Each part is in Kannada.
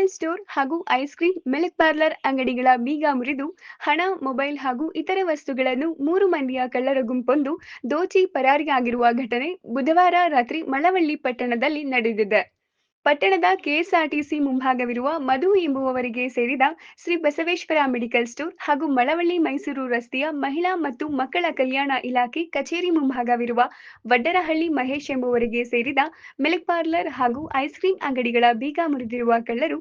ಮೆಡಿಕಲ್ ಸ್ಟೋರ್ ಹಾಗೂ ಐಸ್ ಕ್ರೀಂ, ಮಿಲ್ಕ್ ಪಾರ್ಲರ್ ಅಂಗಡಿಗಳ ಬೀಗ ಮುರಿದು ಹಣ, ಮೊಬೈಲ್ ಹಾಗೂ ಇತರೆ ವಸ್ತುಗಳನ್ನು 3 ಮಂದಿಯ ಕಳ್ಳರ ಗುಂಪೊಂದು ದೋಚಿ ಪರಾರಿಯಾಗಿರುವ ಘಟನೆ ಬುಧವಾರ ರಾತ್ರಿ ಮಳವಳ್ಳಿ ಪಟ್ಟಣದಲ್ಲಿ ನಡೆದಿದೆ. ಪಟ್ಟಣದ ಕೆಎಸ್ಆರ್ಟಿಸಿ ಮುಂಭಾಗವಿರುವ ಮಧು ಎಂಬುವವರಿಗೆ ಸೇರಿದ ಶ್ರೀ ಬಸವೇಶ್ವರ ಮೆಡಿಕಲ್ ಸ್ಟೋರ್ ಹಾಗೂ ಮಳವಳ್ಳಿ ಮೈಸೂರು ರಸ್ತೆಯ ಮಹಿಳಾ ಮತ್ತು ಮಕ್ಕಳ ಕಲ್ಯಾಣ ಇಲಾಖೆ ಕಚೇರಿ ಮುಂಭಾಗವಿರುವ ವಡ್ಡರಹಳ್ಳಿ ಮಹೇಶ್ ಎಂಬುವರಿಗೆ ಸೇರಿದ ಮಿಲ್ಕ್ ಪಾರ್ಲರ್ ಹಾಗೂ ಐಸ್ ಕ್ರೀಂ ಅಂಗಡಿಗಳ ಬೀಗ ಮುರಿದಿರುವ ಕಳ್ಳರು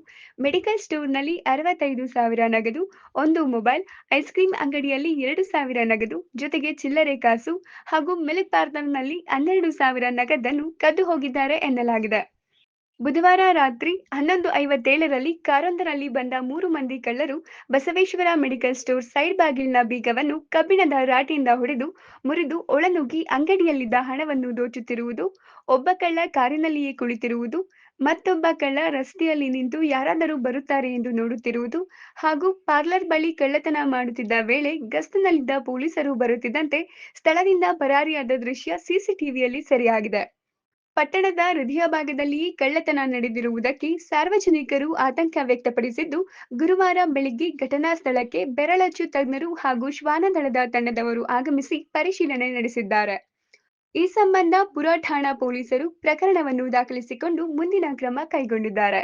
ಮೆಡಿಕಲ್ ಸ್ಟೋರ್ನಲ್ಲಿ 65,000 ನಗದು, 1 ಮೊಬೈಲ್, ಐಸ್ ಕ್ರೀಂ ಅಂಗಡಿಯಲ್ಲಿ 2,000 ನಗದು ಜೊತೆಗೆ ಚಿಲ್ಲರೆ ಕಾಸು ಹಾಗೂ ಮಿಲ್ಕ್ ಪಾರ್ಲರ್ನಲ್ಲಿ 12,000 ನಗದನ್ನು ಕದ್ದು ಹೋಗಿದ್ದಾರೆ ಎನ್ನಲಾಗಿದೆ. ಬುಧವಾರ ರಾತ್ರಿ 11:57ರಲ್ಲಿ ಕಾರೊಂದರಲ್ಲಿ ಬಂದ 3 ಮಂದಿ ಕಳ್ಳರು ಬಸವೇಶ್ವರ ಮೆಡಿಕಲ್ ಸ್ಟೋರ್ ಸೈಡ್ ಬಾಗಿಲಿನ ಬೀಗವನ್ನು ಕಬ್ಬಿಣದ ರಾಟಿಯಿಂದ ಹೊಡೆದು ಮುರಿದು ಒಳನುಗ್ಗಿ ಅಂಗಡಿಯಲ್ಲಿದ್ದ ಹಣವನ್ನು ದೋಚುತ್ತಿರುವುದು, ಒಬ್ಬ ಕಳ್ಳ ಕಾರಿನಲ್ಲಿಯೇ ಕುಳಿತಿರುವುದು, ಮತ್ತೊಬ್ಬ ಕಳ್ಳ ರಸ್ತೆಯಲ್ಲಿ ನಿಂತು ಯಾರಾದರೂ ಬರುತ್ತಾರೆ ಎಂದು ನೋಡುತ್ತಿರುವುದು ಹಾಗೂ ಪಾರ್ಲರ್ ಬಳಿ ಕಳ್ಳತನ ಮಾಡುತ್ತಿದ್ದ ವೇಳೆ ಗಸ್ತಿನಲ್ಲಿದ್ದ ಪೊಲೀಸರು ಬರುತ್ತಿದ್ದಂತೆ ಸ್ಥಳದಿಂದ ಪರಾರಿಯಾದ ದೃಶ್ಯ ಸಿಸಿಟಿವಿಯಲ್ಲಿ ಸೆರೆಯಾಗಿದೆ. ಪಟ್ಟಣದ ಹೃದಯ ಭಾಗದಲ್ಲಿಯೇ ಕಳ್ಳತನ ನಡೆದಿರುವುದಕ್ಕೆ ಸಾರ್ವಜನಿಕರು ಆತಂಕ ವ್ಯಕ್ತಪಡಿಸಿದ್ದು, ಗುರುವಾರ ಬೆಳಗ್ಗೆ ಘಟನಾ ಸ್ಥಳಕ್ಕೆ ಬೆರಳಚ್ಚು ತಜ್ಞರು ಹಾಗೂ ಶ್ವಾನದಳದ ತಂಡದವರು ಆಗಮಿಸಿ ಪರಿಶೀಲನೆ ನಡೆಸಿದ್ದಾರೆ. ಈ ಸಂಬಂಧ ಪುರ ಠಾಣಾ ಪೊಲೀಸರು ಪ್ರಕರಣವನ್ನು ದಾಖಲಿಸಿಕೊಂಡು ಮುಂದಿನ ಕ್ರಮ ಕೈಗೊಂಡಿದ್ದಾರೆ.